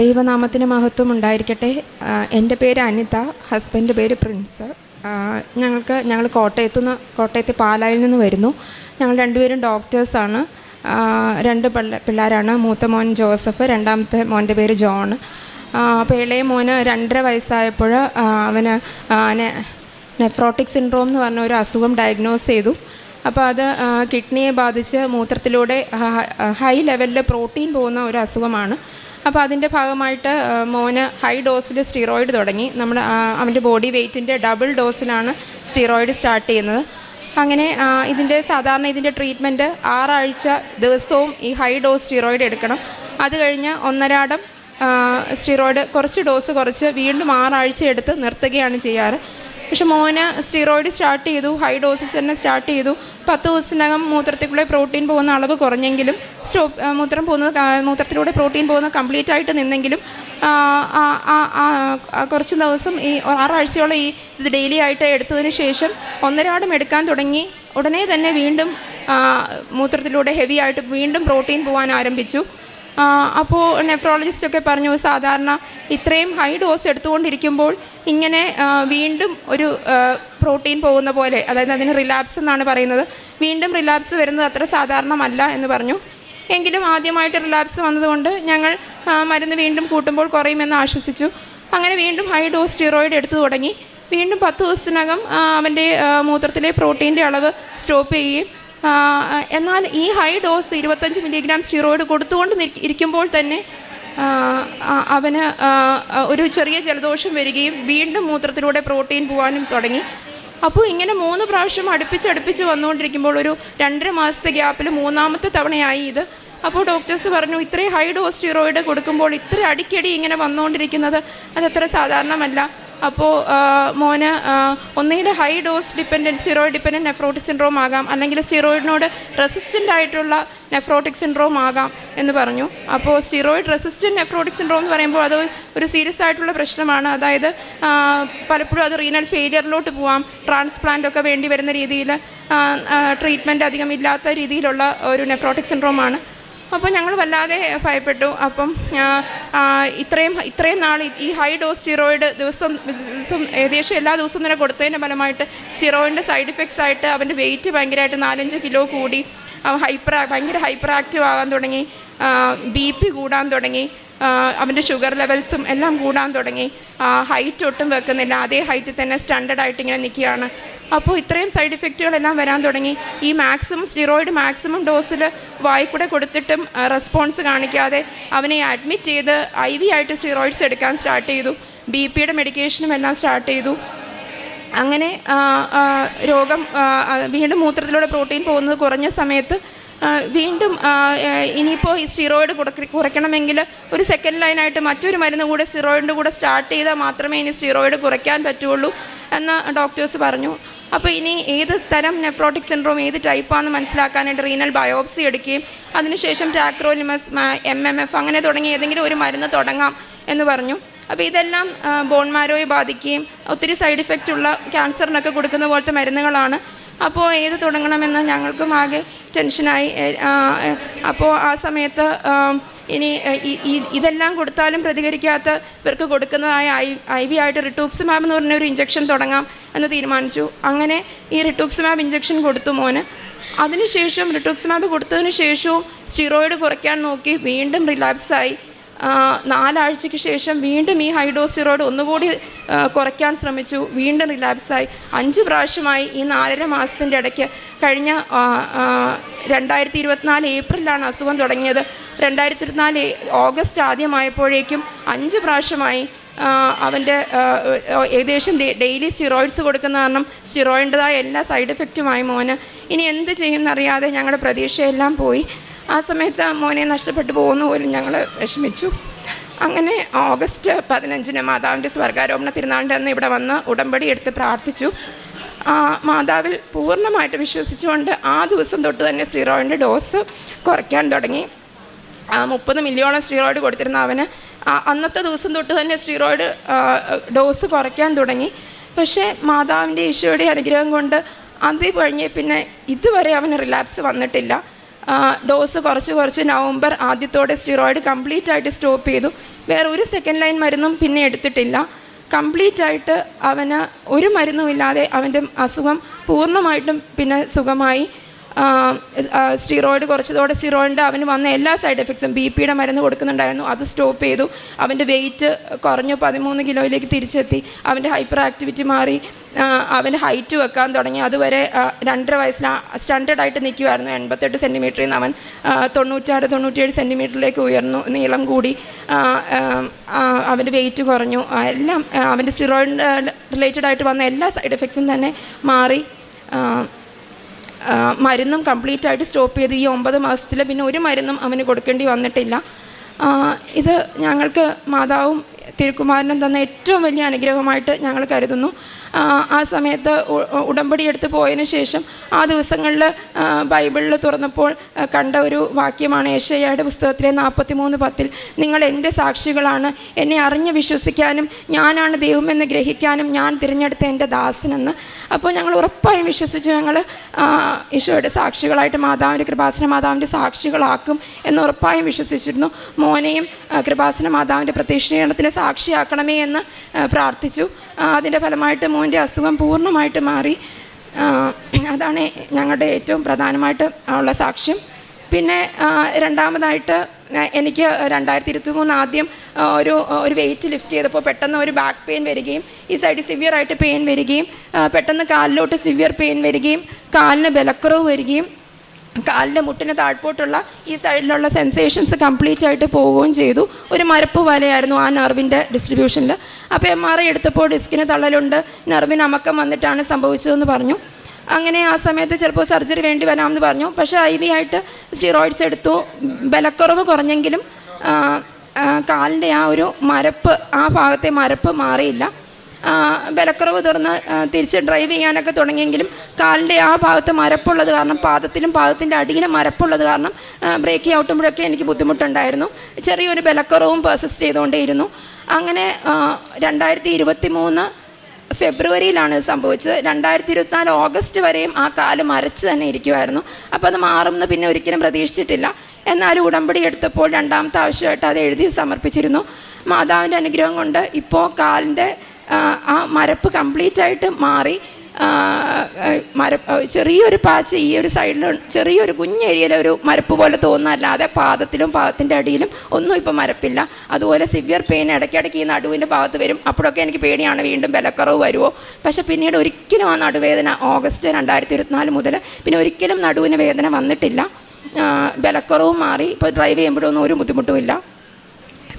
ദൈവനാമത്തിന് മഹത്വം ഉണ്ടായിരിക്കട്ടെ. എൻ്റെ പേര് അനിത, ഹസ്ബൻഡ് പേര് പ്രിൻസ്. ഞങ്ങൾ കോട്ടയത്ത് പാലായിൽ നിന്ന് വരുന്നു. ഞങ്ങൾ രണ്ടുപേരും ഡോക്ടേഴ്സാണ്. രണ്ട് പിള്ളേരാണ്. മൂത്ത മോൻ ജോസഫ്, രണ്ടാമത്തെ മോൻ്റെ പേര് ജോൺ. അപ്പോൾ ഇളയ മോന് 2.5 വയസ്സായപ്പോൾ അവന് നെഫ്രോട്ടിക് സിൻഡ്രോം എന്ന് പറഞ്ഞ ഒരു അസുഖം ഡയഗ്നോസ് ചെയ്തു. അപ്പോൾ അത് കിഡ്നിയെ ബാധിച്ച് മൂത്രത്തിലൂടെ ഹൈ ലെവലിൽ പ്രോട്ടീൻ പോകുന്ന ഒരു അസുഖമാണ്. അപ്പോൾ അതിൻ്റെ ഭാഗമായിട്ട് മോന് ഹൈ ഡോസിൽ സ്റ്റിറോയിഡ് തുടങ്ങി. അവൻ്റെ ബോഡി വെയ്റ്റിൻ്റെ ഡബിൾ ഡോസിലാണ് സ്റ്റിറോയിഡ് സ്റ്റാർട്ട് ചെയ്യുന്നത്. അങ്ങനെ ഇതിൻ്റെ ട്രീറ്റ്മെൻറ്റ് 6 ആഴ്ച ദിവസവും ഈ ഹൈ ഡോസ് സ്റ്റിറോയിഡ് എടുക്കണം. അത് കഴിഞ്ഞ് 1.5 സ്റ്റിറോയിഡ് കുറച്ച് ഡോസ് കുറച്ച് വീണ്ടും 6 ആഴ്ച എടുത്ത് നിർത്തുകയാണ് ചെയ്യാറ്. പക്ഷെ മോന് സ്റ്റിറോയിഡ് സ്റ്റാർട്ട് ചെയ്തു, ഹൈ ഡോസിൽ തന്നെ സ്റ്റാർട്ട് ചെയ്തു. 10 ദിവസത്തിനകം മൂത്രത്തിലൂടെ പ്രോട്ടീൻ പോകുന്ന അളവ് കുറഞ്ഞെങ്കിലും മൂത്രത്തിലൂടെ പ്രോട്ടീൻ പോകുന്നത് കംപ്ലീറ്റ് ആയിട്ട് നിന്നെങ്കിലും കുറച്ച് ദിവസം ഈ 6 ആഴ്ചയോളം ഇത് ഡെയിലി ആയിട്ട് എടുത്തതിന് ശേഷം 1.5 എടുക്കാൻ തുടങ്ങി. ഉടനെ തന്നെ വീണ്ടും മൂത്രത്തിലൂടെ ഹെവി ആയിട്ട് വീണ്ടും പ്രോട്ടീൻ പോകാൻ ആരംഭിച്ചു. അപ്പോൾ നെഫ്രോളജിസ്റ്റൊക്കെ പറഞ്ഞു, സാധാരണ ഇത്രയും ഹൈ ഡോസ് എടുത്തുകൊണ്ടിരിക്കുമ്പോൾ ഇങ്ങനെ വീണ്ടും ഒരു പ്രോട്ടീൻ പോകുന്ന പോലെ, അതായത് അതിന് റിലാപ്സ് എന്നാണ് പറയുന്നത്, വീണ്ടും റിലാപ്സ് വരുന്നത് അത്ര സാധാരണമല്ല എന്ന് പറഞ്ഞു. എങ്കിലും ആദ്യമായിട്ട് റിലാപ്സ് വന്നതുകൊണ്ട് ഞങ്ങൾ മരുന്ന് വീണ്ടും കൂട്ടുമ്പോൾ കുറയുമെന്ന് ആശ്വസിച്ചു. അങ്ങനെ വീണ്ടും ഹൈ ഡോസ് സ്റ്റിറോയിഡ് എടുത്തു തുടങ്ങി. വീണ്ടും 10 ദിവസത്തിനകം അവൻ്റെ മൂത്രത്തിലെ പ്രോട്ടീൻ്റെ അളവ് സ്റ്റോപ്പ് ചെയ്യുകയും, എന്നാൽ ഈ ഹൈ ഡോസ് 25 മില്ലിഗ്രാം സ്റ്റിറോയിഡ് കൊടുത്തുകൊണ്ട് ഇരിക്കുമ്പോൾ തന്നെ അവന് ഒരു ചെറിയ ജലദോഷം വരികയും വീണ്ടും മൂത്രത്തിലൂടെ പ്രോട്ടീൻ പോകാനും തുടങ്ങി. അപ്പോൾ ഇങ്ങനെ 3 പ്രാവശ്യം അടുപ്പിച്ച് വന്നുകൊണ്ടിരിക്കുമ്പോൾ ഒരു 2.5 മാസത്തെ ഗ്യാപ്പിൽ 3ാമത്തെ തവണയായി ഇത്. അപ്പോൾ ഡോക്ടേഴ്സ് പറഞ്ഞു, ഇത്രയും ഹൈ ഡോസ് സ്റ്റിറോയിഡ് കൊടുക്കുമ്പോൾ ഇത്ര അടിക്കടി ഇങ്ങനെ വന്നുകൊണ്ടിരിക്കുന്നത് അതത്ര സാധാരണമല്ല. അപ്പോൾ മോന് ഒന്നുകിൽ high dose steroid dependent nephrotic syndrome ആകാം, അല്ലെങ്കിൽ സ്റ്റിറോയിഡിനോട് റെസിസ്റ്റൻ്റ് ആയിട്ടുള്ള നെഫ്രോട്ടിക് സിൻഡ്രോം ആകാം എന്ന് പറഞ്ഞു. അപ്പോൾ സ്റ്റിറോയിഡ് റെസിസ്റ്റൻറ്റ് നെഫ്രോട്ടിക് സിൻഡ്രോം എന്ന് പറയുമ്പോൾ അത് ഒരു സീരിയസ് ആയിട്ടുള്ള പ്രശ്നമാണ്. അതായത് പലപ്പോഴും അത് റീനൽ ഫെയിലിയറിലോട്ട് പോവാം, ട്രാൻസ്പ്ലാന്റ് ഒക്കെ വേണ്ടി വരുന്ന രീതിയിൽ ട്രീറ്റ്മെൻറ്റ് അധികം ഇല്ലാത്ത രീതിയിലുള്ള ഒരു നെഫ്രോട്ടിക് സിൻഡ്രോമാണ്. അപ്പോൾ ഞങ്ങൾ വല്ലാതെ ഭയപ്പെട്ടു. അപ്പം ഇത്രയും നാൾ ഈ ഹൈ ഡോസ് സ്റ്റിറോയിഡ് ദിവസം ഏകദേശം എല്ലാ ദിവസവും തന്നെ കൊടുത്തതിൻ്റെ ഫലമായിട്ട് സ്റ്റിറോയിഡിൻ്റെ സൈഡ് ഇഫക്ട്സ് ആയിട്ട് അവൻ്റെ വെയിറ്റ് ഭയങ്കരമായിട്ട് 4-5 കിലോ കൂടി, ഭയങ്കര ഹൈപ്പർ ആക്റ്റീവ് ആകാൻ തുടങ്ങി, BP കൂടാൻ തുടങ്ങി, അവൻ്റെ ഷുഗർ ലെവൽസും എല്ലാം കൂടാൻ തുടങ്ങി. ഹൈറ്റ് ഒട്ടും വെക്കുന്നില്ല, അതേ ഹൈറ്റിൽ തന്നെ സ്റ്റാൻഡേർഡ് ആയിട്ട് ഇങ്ങനെ നിൽക്കുകയാണ്. അപ്പോൾ ഇത്രയും സൈഡ് ഇഫക്റ്റുകളെല്ലാം വരാൻ തുടങ്ങി. ഈ സ്റ്റിറോയിഡ് മാക്സിമം ഡോസിൽ വായിക്കൂടെ കൊടുത്തിട്ടും റെസ്പോൺസ് കാണിക്കാതെ അവനെ അഡ്മിറ്റ് ചെയ്ത് IV ആയിട്ട് സ്റ്റിറോയിഡ്സ് എടുക്കാൻ സ്റ്റാർട്ട് ചെയ്തു. BP-യുടെ മെഡിക്കേഷനും എല്ലാം സ്റ്റാർട്ട് ചെയ്തു. അങ്ങനെ രോഗം വീണ്ടും മൂത്രത്തിലൂടെ പ്രോട്ടീൻ പോകുന്നത് കുറഞ്ഞ സമയത്ത് വീണ്ടും ഇനിയിപ്പോൾ ഈ സ്റ്റിറോയിഡ് കുറയ്ക്കണമെങ്കിൽ ഒരു സെക്കൻഡ് ലൈനായിട്ട് മറ്റൊരു മരുന്ന് കൂടെ സ്റ്റിറോയിഡിൻ്റെ കൂടെ സ്റ്റാർട്ട് ചെയ്താൽ മാത്രമേ ഇനി സ്റ്റിറോയിഡ് കുറയ്ക്കാൻ പറ്റുള്ളൂ എന്ന് ഡോക്ടേഴ്സ് പറഞ്ഞു. അപ്പോൾ ഇനി ഏത് തരം നെഫ്രോട്ടിക് സിൻഡ്രോം ഏത് ടൈപ്പാണെന്ന് മനസ്സിലാക്കാനായിട്ട് റീനൽ ബയോപ്സി എടുക്കുകയും അതിനുശേഷം ടാക്രോലിമസ്, MMF അങ്ങനെ തുടങ്ങി ഏതെങ്കിലും ഒരു മരുന്ന് തുടങ്ങാം എന്ന് പറഞ്ഞു. അപ്പോൾ ഇതെല്ലാം ബോൺ മാരോയെ ബാധിക്കുകയും ഒത്തിരി സൈഡ് ഇഫക്റ്റ് ഉള്ള ക്യാൻസറിനൊക്കെ കൊടുക്കുന്ന പോലത്തെ മരുന്നുകളാണ്. അപ്പോൾ ഏത് തുടങ്ങണമെന്ന് ഞങ്ങൾക്കും ആകെ ടെൻഷനായി. അപ്പോൾ ആ സമയത്ത് ഇനി ഇതെല്ലാം കൊടുത്താലും പ്രതികരിക്കാത്ത ഇവർക്ക് കൊടുക്കുന്നതായ IV ആയിട്ട് റിട്ടൂക്സിമാബ് എന്ന് പറഞ്ഞൊരു ഇഞ്ചക്ഷൻ തുടങ്ങാം എന്ന് തീരുമാനിച്ചു. അങ്ങനെ ഈ റിട്ടൂക്സിമാബ് ഇഞ്ചക്ഷൻ കൊടുത്തു മോന്. അതിനുശേഷം റിട്ടൂക്സിമാബ് കൊടുത്തതിന് ശേഷവും സ്റ്റിറോയിഡ് കുറയ്ക്കാൻ നോക്കി, വീണ്ടും റിലാപ്സായി. 4 ആഴ്ചയ്ക്ക് ശേഷം വീണ്ടും ഈ ഹൈ ഡോസ് സ്റ്റിറോയിഡ് ഒന്നുകൂടി കുറയ്ക്കാൻ ശ്രമിച്ചു, വീണ്ടും റിലാപ്സായി. 5 പ്രാവശ്യമായി ഈ 4.5 മാസത്തിൻ്റെ ഇടയ്ക്ക്. കഴിഞ്ഞ 2024 ഏപ്രിലാണ് അസുഖം തുടങ്ങിയത്. 2024 ഓഗസ്റ്റ് ആദ്യമായപ്പോഴേക്കും 5 പ്രാവശ്യമായി അവൻ്റെ ഏകദേശം ഡെയിലി സ്റ്റിറോയിഡ്സ് കൊടുക്കുന്ന കാരണം സ്റ്റിറോയിഡിൻ്റെതായ എല്ലാ സൈഡ് ഇഫക്റ്റുമായി മോന്. ഇനി എന്ത് ചെയ്യുമെന്നറിയാതെ ഞങ്ങളുടെ പ്രതീക്ഷയെല്ലാം പോയി. ആ സമയത്ത് മോനെ നഷ്ടപ്പെട്ടു പോകുന്ന പോലും ഞങ്ങൾ വിഷമിച്ചു. അങ്ങനെ ഓഗസ്റ്റ് 15 മാതാവിൻ്റെ സ്വർഗാരോപണ തിരുനാളിൻ്റെ അന്ന് ഇവിടെ വന്ന് ഉടമ്പടി എടുത്ത് പ്രാർത്ഥിച്ചു. മാതാവിൽ പൂർണ്ണമായിട്ട് വിശ്വസിച്ചുകൊണ്ട് ആ ദിവസം തൊട്ട് തന്നെ സ്റ്റിറോയിഡിൻ്റെ ഡോസ് കുറയ്ക്കാൻ തുടങ്ങി. 30 മില്ലിയോളം സ്റ്റിറോയിഡ് കൊടുത്തിരുന്ന അവന് അന്നത്തെ ദിവസം തൊട്ട് തന്നെ സ്റ്റിറോയിഡ് ഡോസ് കുറയ്ക്കാൻ തുടങ്ങി. പക്ഷേ മാതാവിൻ്റെ ഈശോയുടെ അനുഗ്രഹം കൊണ്ട് അത് കഴിഞ്ഞ് പിന്നെ ഇതുവരെ അവന് റിലാപ്സ് വന്നിട്ടില്ല. ഡോസ് കുറച്ച് നവംബർ ആദ്യത്തോടെ സ്റ്റിറോയിഡ് കംപ്ലീറ്റ് ആയിട്ട് സ്റ്റോപ്പ് ചെയ്തു. വേറെ ഒരു സെക്കൻഡ് ലൈൻ മരുന്നും പിന്നെ എടുത്തിട്ടില്ല. കംപ്ലീറ്റ് ആയിട്ട് അവന് ഒരു മരുന്നുമില്ലാതെ അവൻ്റെ അസുഖം പൂർണ്ണമായിട്ടും പിന്നെ സുഖമായി. കുറച്ചതോടെ സ്റ്റിറോയിഡിൻ്റെ അവന് വന്ന എല്ലാ സൈഡ് എഫക്ട്സും, BP യുടെ മരുന്ന് കൊടുക്കുന്നുണ്ടായിരുന്നു, അത് സ്റ്റോപ്പ് ചെയ്തു. അവൻ്റെ വെയിറ്റ് കുറഞ്ഞു, 13 കിലോയിലേക്ക് തിരിച്ചെത്തി. അവൻ്റെ ഹൈപ്പർ ആക്ടിവിറ്റി മാറി, അവൻ്റെ ഹൈറ്റ് വെക്കാൻ തുടങ്ങി. അതുവരെ 2.5 വയസ്സിൽ സ്റ്റാൻഡേർഡായിട്ട് നിൽക്കുമായിരുന്നു. 88 സെൻറ്റിമീറ്ററിൽ നിന്ന് അവൻ 96-97 സെൻറ്റിമീറ്ററിലേക്ക് ഉയർന്നു, നീളം കൂടി, അവൻ്റെ വെയിറ്റ് കുറഞ്ഞു. എല്ലാം അവൻ്റെ സ്റ്റിറോയിഡ് റിലേറ്റഡ് ആയിട്ട് വന്ന എല്ലാ സൈഡ് എഫക്ട്സും തന്നെ മാറി. മരുന്നും കംപ്ലീറ്റ് ആയിട്ട് സ്റ്റോപ്പ് ചെയ്തു. ഈ 9 മാസത്തിൽ പിന്നെ ഒരു മരുന്നും അവന് കൊടുക്കേണ്ടി വന്നിട്ടില്ല. ഇത് ഞങ്ങൾക്ക് മാതാവും തിരുക്കുമാരനും തന്ന ഏറ്റവും വലിയ അനുഗ്രഹമായിട്ട് ഞങ്ങൾ കരുതുന്നു. ആ സമയത്ത് ഉടമ്പടി എടുത്ത് പോയതിന് ശേഷം ആ ദിവസങ്ങളിൽ ബൈബിളിൽ തുറന്നപ്പോൾ കണ്ട ഒരു വാക്യമാണ് യെശയ്യായുടെ പുസ്തകത്തിലെ 43:10. നിങ്ങൾ എൻ്റെ സാക്ഷികളാണ്, എന്നെ അറിഞ്ഞ് വിശ്വസിക്കാനും ഞാനാണ് ദൈവമെന്ന് ഗ്രഹിക്കാനും ഞാൻ തിരഞ്ഞെടുത്ത എൻ്റെ ദാസനെന്ന്. അപ്പോൾ ഞങ്ങൾ ഉറപ്പായും വിശ്വസിച്ചു. ഞങ്ങൾ ഈശോയുടെ സാക്ഷികളായിട്ട് മാതാവിൻ്റെ കൃപാസന മാതാവിൻ്റെ സാക്ഷികളാക്കും എന്ന് ഉറപ്പായും വിശ്വസിച്ചിരുന്നു. മോനെയും കൃപാസന മാതാവിൻ്റെ പ്രത്യക്ഷീകരണത്തിന് സാക്ഷിയാക്കണമേ എന്ന് പ്രാർത്ഥിച്ചു. അതിൻ്റെ ഫലമായിട്ട് മോൻ്റെ അസുഖം പൂർണ്ണമായിട്ട് മാറി. അതാണ് ഞങ്ങളുടെ ഏറ്റവും പ്രധാനമായിട്ട് ഉള്ള സാക്ഷ്യം. പിന്നെ രണ്ടാമതായിട്ട് എനിക്ക് 2023 ആദ്യം ഒരു വെയിറ്റ് ലിഫ്റ്റ് ചെയ്തപ്പോൾ പെട്ടെന്ന് ഒരു ബാക്ക് പെയിൻ വരികയും ഈ സൈഡിൽ സിവിയറായിട്ട് പെയിൻ വരികയും പെട്ടെന്ന് കാലിലോട്ട് സിവിയർ പെയിൻ വരികയും കാലിന് ബലക്കുറവ് വരികയും കാലിൻ്റെ മുട്ടിന് താഴ്പോട്ടുള്ള ഈ സൈഡിലുള്ള സെൻസേഷൻസ് കംപ്ലീറ്റ് ആയിട്ട് പോവുകയും ചെയ്തു. ഒരു മരപ്പ് വലയായിരുന്നു ആ നെർവിൻ്റെ ഡിസ്ട്രിബ്യൂഷനിൽ. അപ്പോൾ MRI എടുത്തപ്പോൾ ഡിസ്കിന് തള്ളലുണ്ട്, നെർവിന് അമക്കം വന്നിട്ടാണ് സംഭവിച്ചതെന്ന് പറഞ്ഞു. അങ്ങനെ ആ സമയത്ത് ചിലപ്പോൾ സർജറി വേണ്ടി വരാമെന്ന് പറഞ്ഞു. പക്ഷേ IV ആയിട്ട് സ്റ്റിറോയിഡ്സ് എടുത്തു. ബലക്കുറവ് കുറഞ്ഞെങ്കിലും കാലിൻ്റെ ആ ഒരു മരപ്പ്, ആ ഭാഗത്തെ മരപ്പ് മാറിയില്ല. ബലക്കുറവ് തുറന്ന് തിരിച്ച് ഡ്രൈവ് ചെയ്യാനൊക്കെ തുടങ്ങിയെങ്കിലും കാലിൻ്റെ ആ ഭാഗത്ത് മരപ്പുള്ളത് കാരണം, പാദത്തിലും പാദത്തിൻ്റെ അടിയിലും മരപ്പുള്ളത് കാരണം ബ്രേക്ക് ചവിട്ടുമ്പോഴൊക്കെ എനിക്ക് ബുദ്ധിമുട്ടുണ്ടായിരുന്നു. ചെറിയൊരു ബലക്കുറവും പെർസിസ്റ്റ് ചെയ്തുകൊണ്ടേയിരുന്നു. അങ്ങനെ 2023 ഫെബ്രുവരിയിലാണ് സംഭവിച്ചത്. 2024 ഓഗസ്റ്റ് വരെയും ആ കാല് മരച്ച് തന്നെ ഇരിക്കുമായിരുന്നു. അപ്പോൾ അത് മാറുമെന്ന് പിന്നെ ഒരിക്കലും പ്രതീക്ഷിച്ചിട്ടില്ല. എന്നാലും ഉടമ്പടി എടുത്തപ്പോൾ രണ്ടാമത്തെ ആവശ്യമായിട്ട് അത് എഴുതി സമർപ്പിച്ചിരുന്നു. മാതാവിൻ്റെ അനുഗ്രഹം കൊണ്ട് ഇപ്പോൾ കാലിൻ്റെ ആ മരപ്പ് കംപ്ലീറ്റ് ആയിട്ട് മാറി. ചെറിയൊരു പാച്ച് ഈ ഒരു സൈഡിൽ, ചെറിയൊരു കുഞ്ഞേരിയയിലൊരു മരപ്പ് പോലെ തോന്നുന്നല്ലാതെ പാദത്തിലും പാദത്തിൻ്റെ അടിയിലും ഒന്നും ഇപ്പോൾ മരപ്പില്ല. അതുപോലെ സിവിയർ പെയിൻ ഇടയ്ക്കിടയ്ക്ക് ഈ നടുവിൻ്റെ ഭാഗത്ത് വരും. അപ്പോഴൊക്കെ എനിക്ക് പേടിയാണ് വീണ്ടും ബലക്കുറവ് വരുമോ. പക്ഷേ പിന്നീട് ഒരിക്കലും ആ നടുവേദന ഓഗസ്റ്റ് 2024 മുതൽ പിന്നെ ഒരിക്കലും നടുവിന് വേദന വന്നിട്ടില്ല. ബലക്കുറവും മാറി. ഇപ്പോൾ ഡ്രൈവ് ചെയ്യുമ്പോഴൊന്നും ഒരു ബുദ്ധിമുട്ടുമില്ല.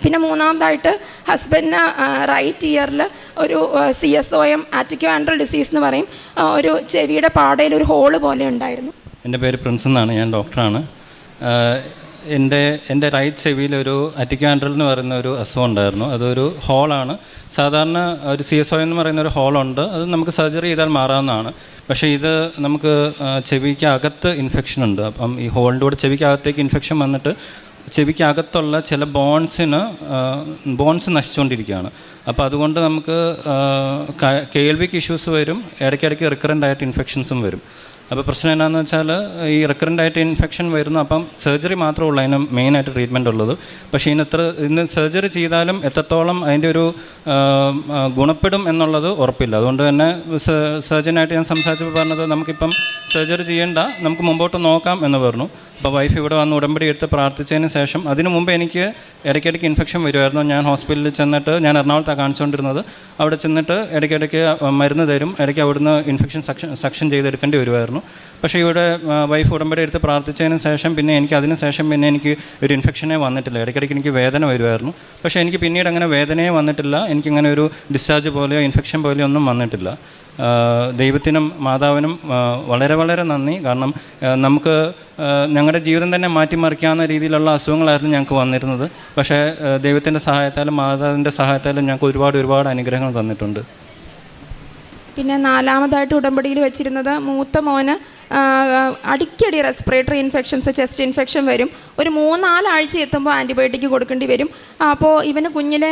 പിന്നെ മൂന്നാമതായിട്ട് ഹസ്ബൻഡിന് റൈറ്റ് ഇയറിൽ ഒരു CSOM ആറ്റിക്കോ ആൻഡ്രൽ ഡിസീസ് എന്ന് പറയും, ഒരു ചെവിയുടെ പാടയിൽ ഒരു ഹോള് പോലെ ഉണ്ടായിരുന്നു. എൻ്റെ പേര് പ്രിൻസ് എന്നാണ്, ഞാൻ ഡോക്ടറാണ്. എൻ്റെ റൈറ്റ് ചെവിയിലൊരു അറ്റിക്കോ ആൻഡ്രൽ എന്ന് പറയുന്ന ഒരു അസുഖം ഉണ്ടായിരുന്നു. അതൊരു ഹോളാണ്. സാധാരണ ഒരു CSOM എന്ന് പറയുന്ന ഒരു ഹോളുണ്ട്, അത് നമുക്ക് സർജറി ചെയ്താൽ മാറാവുന്നതാണ്. പക്ഷേ ഇത് നമുക്ക് ചെവിക്ക് അകത്ത് ഇൻഫെക്ഷൻ ഉണ്ട്. അപ്പം ഈ ഹോളിൻ്റെ കൂടെ ചെവിക്കകത്തേക്ക് ഇൻഫെക്ഷൻ വന്നിട്ട് ചെവിക്കകത്തുള്ള ചില ബോൺസ് നശിച്ചുകൊണ്ടിരിക്കുകയാണ്. അപ്പോൾ അതുകൊണ്ട് നമുക്ക് കേൾവിക്ക് ഇഷ്യൂസ് വരും, ഇടയ്ക്കിടയ്ക്ക് റിക്കറൻ്റ് ആയിട്ട് ഇൻഫെക്ഷൻസും വരും. അപ്പോൾ പ്രശ്നം എന്താണെന്ന് വെച്ചാൽ ഈ റിക്കറൻ്റ് ആയിട്ട് ഇൻഫെക്ഷൻ വരുന്നു. അപ്പം സർജറി മാത്രമേ ഉള്ളൂ അതിന് മെയിനായിട്ട് ട്രീറ്റ്മെൻ്റ് ഉള്ളത്. പക്ഷേ ഇന്ന് സർജറി ചെയ്താലും എത്രത്തോളം അതിൻ്റെ ഒരു ഗുണപ്പെടും എന്നുള്ളത് ഉറപ്പില്ല. അതുകൊണ്ട് തന്നെ സർജനായിട്ട് ഞാൻ സംസാരിച്ചപ്പോൾ പറഞ്ഞത് നമുക്കിപ്പം സർജറി ചെയ്യേണ്ട, നമുക്ക് മുമ്പോട്ട് നോക്കാം എന്ന് പറഞ്ഞു. അപ്പോൾ വൈഫ് ഇവിടെ വന്ന് ഉടമ്പടി എടുത്ത് പ്രാർത്ഥിച്ചതിന് ശേഷം, അതിനു മുമ്പ് എനിക്ക് ഇടയ്ക്കിടയ്ക്ക് ഇൻഫെക്ഷൻ വരുമായിരുന്നു. ഞാൻ ഹോസ്പിറ്റലിൽ ചെന്നിട്ട്, ഞാൻ എറണാകുളത്താണ് കാണിച്ചുകൊണ്ടിരുന്നത്, അവിടെ ചെന്നിട്ട് ഇടയ്ക്കിടയ്ക്ക് മരുന്ന് തരും, ഇടയ്ക്ക് അവിടുന്ന് ഇൻഫെക്ഷൻ സക്ഷൻ ചെയ്തെടുക്കേണ്ടി വരുമായിരുന്നു. പക്ഷേ ഇവിടെ വൈഫ് ഉടമ്പടി എടുത്ത് പ്രാർത്ഥിച്ചതിന് ശേഷം പിന്നെ എനിക്ക് അതിന് ശേഷം പിന്നെ എനിക്ക് ഒരു ഇൻഫെക്ഷനേ വന്നിട്ടില്ല. ഇടയ്ക്കിടയ്ക്ക് എനിക്ക് വേദന വരുമായിരുന്നു. പക്ഷേ എനിക്ക് പിന്നീട് അങ്ങനെ വേദനയെ വന്നിട്ടില്ല. എനിക്കിങ്ങനെ ഒരു ഡിസ്ചാർജ് പോലെയോ ഇൻഫെക്ഷൻ പോലെയോ ഒന്നും വന്നിട്ടില്ല. ദൈവത്തിനും മാതാവിനും വളരെ വളരെ നന്ദി. കാരണം നമുക്ക് ഞങ്ങളുടെ ജീവിതം തന്നെ മാറ്റിമറിക്കാവുന്ന രീതിയിലുള്ള അസുഖങ്ങളായിരുന്നു ഞങ്ങൾക്ക് വന്നിരുന്നത്. പക്ഷേ ദൈവത്തിൻ്റെ സഹായത്താലും മാതാവിൻ്റെ സഹായത്താലും ഞങ്ങൾക്ക് ഒരുപാട് അനുഗ്രഹങ്ങൾ തന്നിട്ടുണ്ട്. പിന്നെ നാലാമതായിട്ട് ഉടമ്പടിയിൽ വെച്ചിരുന്നത് മൂത്ത മോന് അടിക്കടി റെസ്പിറേറ്ററി ഇൻഫെക്ഷൻസ്, ചെസ്റ്റ് ഇൻഫെക്ഷൻ വരും. ഒരു 3-4 ആഴ്ച എത്തുമ്പോൾ ആൻറ്റിബയോട്ടിക് കൊടുക്കേണ്ടി വരും. അപ്പോൾ ഇവന് കുഞ്ഞിലെ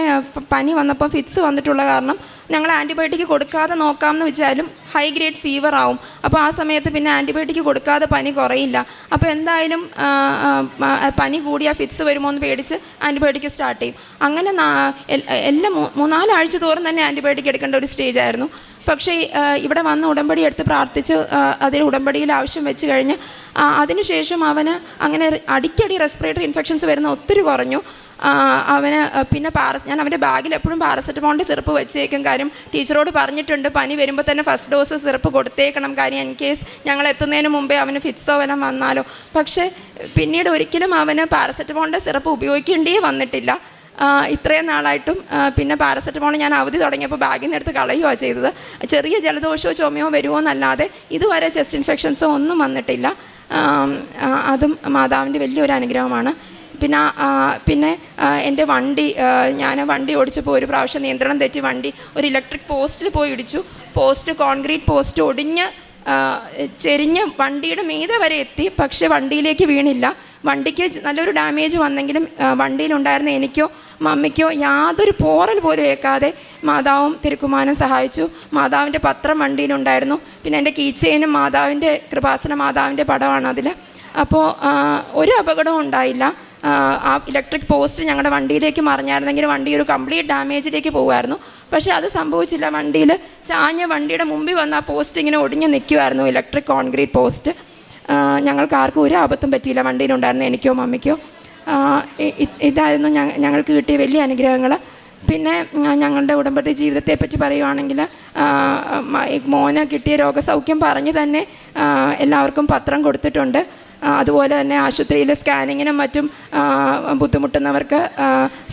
പനി വന്നപ്പോൾ ഫിറ്റ്സ് വന്നിട്ടുള്ള കാരണം ഞങ്ങൾ ആൻറ്റിബയോട്ടിക് കൊടുക്കാതെ നോക്കാമെന്ന് വെച്ചാലും ഹൈ ഗ്രേഡ് ഫീവർ ആവും. അപ്പോൾ ആ സമയത്ത് പിന്നെ ആൻറ്റിബയോട്ടിക് കൊടുക്കാതെ പനി കുറയില്ല. അപ്പോൾ എന്തായാലും പനി കൂടിയാൽ ഫിറ്റ്സ് വരുമോ എന്ന് പേടിച്ച് ആൻറ്റിബയോട്ടിക് സ്റ്റാർട്ട് ചെയ്യും. അങ്ങനെ എല്ലാം 3-4 ആഴ്ച തോറും തന്നെ ആൻറ്റിബയോട്ടിക് എടുക്കേണ്ട ഒരു സ്റ്റേജ് ആയിരുന്നു. പക്ഷേ ഇവിടെ വന്ന് ഉടമ്പടി എടുത്ത് പ്രാർത്ഥിച്ച് അതിൽ ഉടമ്പടിയിൽ ആവശ്യം വെച്ച് കഴിഞ്ഞ് അതിനുശേഷം അവന് അങ്ങനെ അടിക്കടി റെസ്പിറേറ്ററി ഇൻഫെക്ഷൻസ് വരുന്ന ഒത്തിരി കുറഞ്ഞു. അവന് പിന്നെ ഞാൻ അവൻ്റെ ബാഗിൽ എപ്പോഴും പാരസെറ്റമോളിൻ്റെ സിറപ്പ് വെച്ചേക്കും. കാര്യം ടീച്ചറോട് പറഞ്ഞിട്ടുണ്ട് പനി വരുമ്പോൾ തന്നെ ഫസ്റ്റ് ഡോസ് സിറപ്പ് കൊടുത്തേക്കണം, കാര്യം ഇൻ കേസ് ഞങ്ങൾ എത്തുന്നതിന് മുമ്പേ അവന് ഫിറ്റ്സോ വല്ലതും വന്നാലോ. പക്ഷേ പിന്നീട് ഒരിക്കലും അവന് പാരസെറ്റമോളിൻ്റെ സിറപ്പ് ഉപയോഗിക്കേണ്ടേ വന്നിട്ടില്ല. ഇത്രയും നാളായിട്ടും. പിന്നെ പാരസെറ്റമോൾ ഞാൻ അവധി തുടങ്ങിയപ്പോൾ ബാഗിൽ നിന്ന് എടുത്ത് കളയുകയാണ് ചെയ്തത്. ചെറിയ ജലദോഷമോ ചുമയോ വരുമോ എന്നല്ലാതെ ഇതുവരെ ചെസ്റ്റ് ഇൻഫെക്ഷൻസോ ഒന്നും വന്നിട്ടില്ല. അതും മാതാവിൻ്റെ വലിയൊരു അനുഗ്രഹമാണ്. പിന്നെ എൻ്റെ വണ്ടി, ഞാൻ വണ്ടി ഓടിച്ചപ്പോൾ ഒരു പ്രാവശ്യം നിയന്ത്രണം തെറ്റി വണ്ടി ഒരു ഇലക്ട്രിക് പോസ്റ്റിൽ പോയി ഇടിച്ചു. കോൺക്രീറ്റ് പോസ്റ്റ് ഒടിഞ്ഞ് ചെരിഞ്ഞ് വണ്ടിയുടെ മീതെ വരെ എത്തി. പക്ഷേ വണ്ടിയിലേക്ക് വീണില്ല. വണ്ടിക്ക് നല്ലൊരു ഡാമേജ് വന്നെങ്കിലും വണ്ടിയിലുണ്ടായിരുന്ന എനിക്കോ മമ്മിക്കോ യാതൊരു പോറൽ പോലും ഏൽക്കാതെ മാതാവും തിരുക്കുമാരനും സഹായിച്ചു. മാതാവിൻ്റെ പത്രം വണ്ടിയിലുണ്ടായിരുന്നു. പിന്നെ എൻ്റെ കീച്ചെയിനും മാതാവിൻ്റെ കൃപാസന മാതാവിൻ്റെ പടമാണ് അതിൽ. അപ്പോൾ ഒരു അപകടവും ഉണ്ടായില്ല. ആ ഇലക്ട്രിക് പോസ്റ്റ് ഞങ്ങളുടെ വണ്ടിയിലേക്ക് മറിഞ്ഞായിരുന്നെങ്കിൽ വണ്ടി ഒരു കംപ്ലീറ്റ് ഡാമേജിലേക്ക് പോകുമായിരുന്നു. പക്ഷേ അത് സംഭവിച്ചില്ല. വണ്ടിയിൽ ചാഞ്ഞ വണ്ടിയുടെ മുമ്പിൽ വന്ന് ആ പോസ്റ്റ് ഇങ്ങനെ ഒടിഞ്ഞ് നിൽക്കുമായിരുന്നു, ഇലക്ട്രിക് കോൺക്രീറ്റ് പോസ്റ്റ്. ഞങ്ങൾക്ക് ആർക്കും ഒരു ആപത്തും പറ്റിയില്ല, വണ്ടിയിലുണ്ടായിരുന്ന എനിക്കോ മമ്മിക്കോ. ഇതായിരുന്നു ഞങ്ങൾക്ക് കിട്ടിയ വലിയ അനുഗ്രഹങ്ങൾ. പിന്നെ ഞങ്ങളുടെ ഉടമ്പടി ജീവിതത്തെപ്പറ്റി പറയുവാണെങ്കിൽ മോന് കിട്ടിയ രോഗസൗഖ്യം പറഞ്ഞ് തന്നെ എല്ലാവർക്കും പത്രം കൊടുത്തിട്ടുണ്ട്. അതുപോലെ തന്നെ ആശുപത്രിയിൽ സ്കാനിങ്ങിനും മറ്റും ബുദ്ധിമുട്ടുന്നവർക്ക്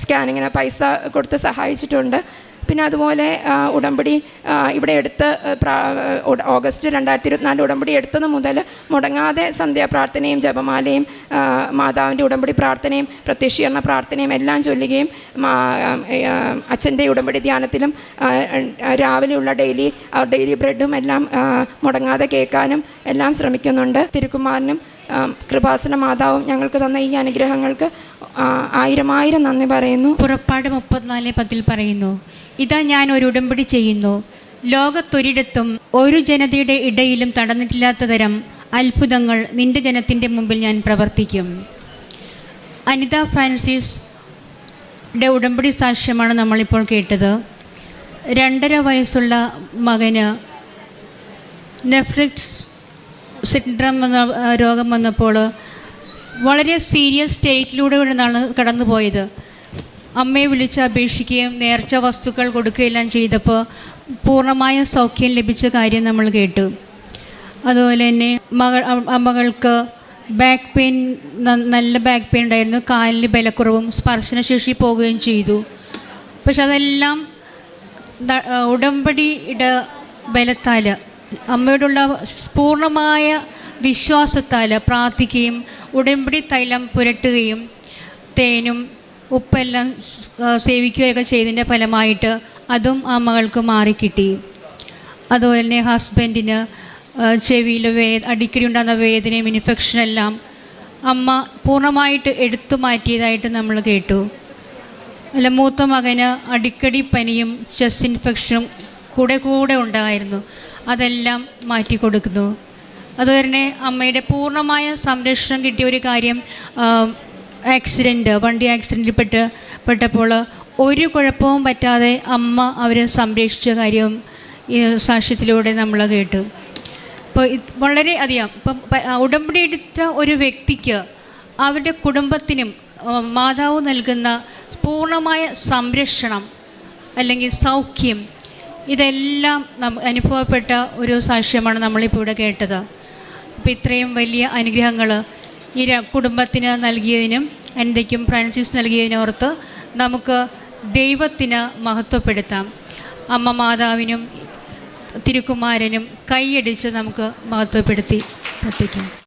സ്കാനിങ്ങിന് പൈസ കൊടുത്ത് സഹായിച്ചിട്ടുണ്ട്. പിന്നെ അതുപോലെ ഉടമ്പടി ഇവിടെ എടുത്ത് ഓഗസ്റ്റ് 2024 ഉടമ്പടി എടുത്തത് മുതൽ മുടങ്ങാതെ സന്ധ്യാപ്രാർത്ഥനയും ജപമാലയും മാതാവിൻ്റെ ഉടമ്പടി പ്രാർത്ഥനയും പ്രത്യക്ഷീകരണ പ്രാർത്ഥനയും എല്ലാം ചൊല്ലുകയും അച്ഛൻ്റെ ഉടമ്പടി ധ്യാനത്തിലും രാവിലെയുള്ള ഡെയിലി ബ്രെഡും എല്ലാം മുടങ്ങാതെ കേൾക്കാനും എല്ലാം ശ്രമിക്കുന്നുണ്ട്. തിരുക്കുമാരനും കൃപാസന മാതാവും ഞങ്ങൾക്ക് തന്ന ഈ അനുഗ്രഹങ്ങൾക്ക് 1000 നന്ദി പറയുന്നു. പുറപ്പാട് 34:10 പറയുന്നു, ഇതാ ഞാൻ ഒരു ഉടമ്പടി ചെയ്യുന്നു, ലോകത്തൊരിടത്തും ഒരു ജനതയുടെ ഇടയിലും നടന്നിട്ടില്ലാത്ത തരം അത്ഭുതങ്ങൾ നിന്റെ ജനത്തിൻ്റെ മുമ്പിൽ ഞാൻ പ്രവർത്തിക്കും. അനിത ഫ്രാൻസിസ്യുടെ ഉടമ്പടി സാക്ഷ്യമാണ് നമ്മളിപ്പോൾ കേട്ടത്. 2.5 വയസ്സുള്ള മകന് നെഫ്രിക്സ് സിൻഡ്രം എന്ന രോഗം വന്നപ്പോൾ വളരെ സീരിയസ് സ്റ്റേറ്റിലൂടെയാണ് കടന്നുപോയത്. അമ്മയെ വിളിച്ച് അപേക്ഷിക്കുകയും നേർച്ച വസ്തുക്കൾ കൊടുക്കുകയെല്ലാം ചെയ്തപ്പോൾ പൂർണ്ണമായ സൗഖ്യം ലഭിച്ച കാര്യം നമ്മൾ കേട്ടു. അതുപോലെ തന്നെ മകൾക്ക് ബാക്ക് പെയിൻ, നല്ല ബാക്ക് പെയിൻ ഉണ്ടായിരുന്നു, കാലിൽ ബലക്കുറവും സ്പർശനശേഷി പോവുകയും ചെയ്തു. പക്ഷെ അതെല്ലാം ഉടമ്പടിയുടെ ബലത്താൽ, അമ്മയോടുള്ള പൂർണ്ണമായ വിശ്വാസത്താൽ പ്രാർത്ഥിക്കുകയും ഉടമ്പടി തൈലം പുരട്ടുകയും തേനും ഉപ്പെല്ലാം സേവിക്കുകയൊക്കെ ചെയ്തതിൻ്റെ ഫലമായിട്ട് അതും ആ മകൾക്ക് മാറിക്കിട്ടി. അതുപോലെ തന്നെ ഹസ്ബൻഡിന് ചെവിയിൽ അടിക്കടി ഉണ്ടാകുന്ന വേദനയും ഇൻഫെക്ഷനെല്ലാം അമ്മ പൂർണ്ണമായിട്ട് എടുത്തു മാറ്റിയതായിട്ട് നമ്മൾ കേട്ടു. അല്ല, മൂത്ത മകന് അടിക്കടി പനിയും ചെസ്റ്റ് ഇൻഫെക്ഷനും കൂടെ ഉണ്ടായിരുന്നു, അതെല്ലാം മാറ്റിക്കൊടുക്കുന്നു. അതുപോലെ തന്നെ അമ്മയുടെ പൂർണ്ണമായ സംരക്ഷണം കിട്ടിയ ഒരു കാര്യം, വണ്ടി ആക്സിഡൻറ്റിൽ പെട്ടപ്പോൾ ഒരു കുഴപ്പവും പറ്റാതെ അമ്മ അവരെ സംരക്ഷിച്ച കാര്യം ഈ സാക്ഷ്യത്തിലൂടെ നമ്മൾ കേട്ടു. അപ്പോൾ വളരെയധികം ഇപ്പം ഉടമ്പടി എടുത്ത ഒരു വ്യക്തിക്ക് അവരുടെ കുടുംബത്തിനും മാതാവ് നൽകുന്ന പൂർണ്ണമായ സംരക്ഷണം അല്ലെങ്കിൽ സൗഖ്യം, ഇതെല്ലാം അനുഭവപ്പെട്ട ഒരു സാക്ഷ്യമാണ് നമ്മളിപ്പോൾ ഇവിടെ കേട്ടത്. അപ്പോൾ ഇത്രയും വലിയ അനുഗ്രഹങ്ങൾ ഈ കുടുംബത്തിന് നൽകിയതിനും എൻ്റെക്കും ഫ്രാൻസിസ് നൽകിയതിനോർത്ത് നമുക്ക് ദൈവത്തിന് മഹത്വപ്പെടുത്താം. അമ്മ മാതാവിനും തിരുക്കുമാരനും കൈയടിച്ച് നമുക്ക് മഹത്വപ്പെടുത്തി പ്രാർത്ഥിക്കാം.